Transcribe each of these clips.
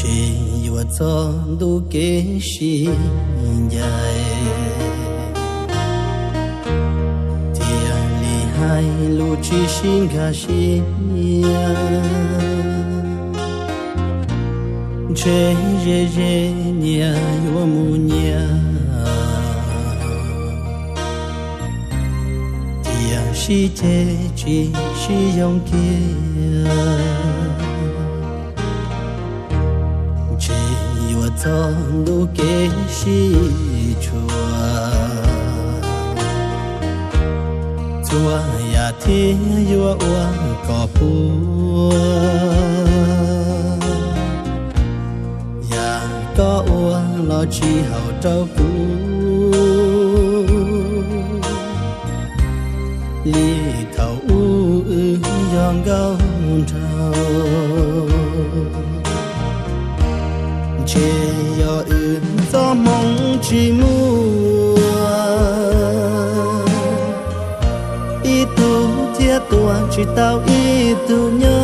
chỉ và cho đủ kế sĩ dài thiền lì hai lũ chỉ xin cả sĩ chế rê nia yo mu nia thiền sĩ chế chỉ sĩ yong kia cho đủ kế sĩ chùa ya thi yo wa có pu ya có wa lo chi hậu trâu pu li thầu u yong gao trâu chế yo ưn gió mong chỉ mua ít tu thiết tua chỉ tao ít tu nhớ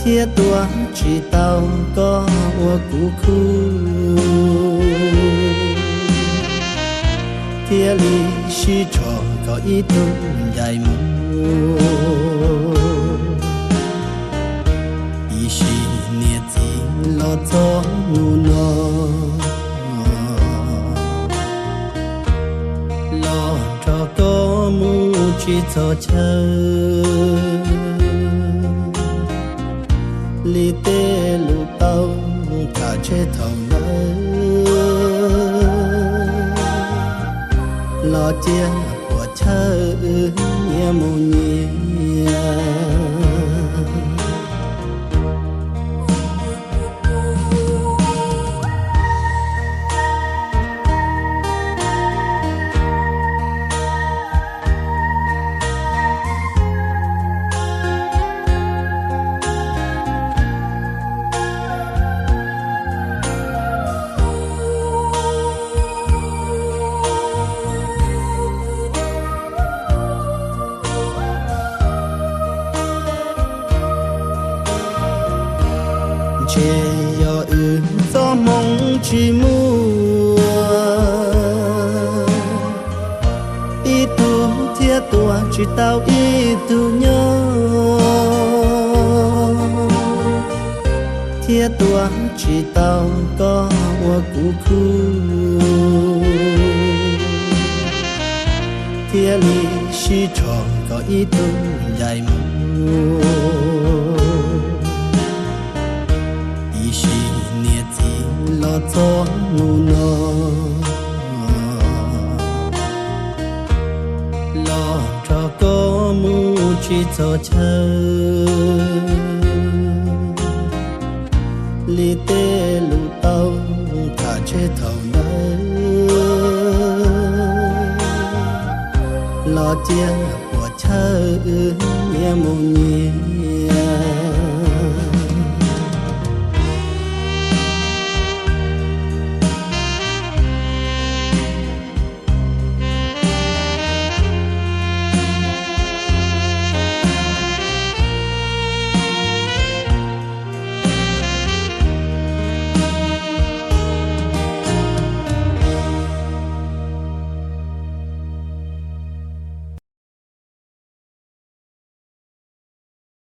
thiết tua chỉ tao có ua cú khu thiết lý chỉ cho có ít tu dài mua lo cho nu no lo cho có mu chỉ cho chờ li tê lu tao cả chế thầu nỡ lo chia của chờ nhẹ mu nhẹ chế yo ưn gió mong chỉ mua ít tu thiết tua chỉ tao ít tu nhớ thiết tua chỉ tao có ua cú khu thiết lý chỉ tròn có ít tu dài mua lo cho nu no lo cho có mu chỉ cho chờ li tê lu tao cả chế thầu nỡ lo chia của chờ nhẹ mu nhẹ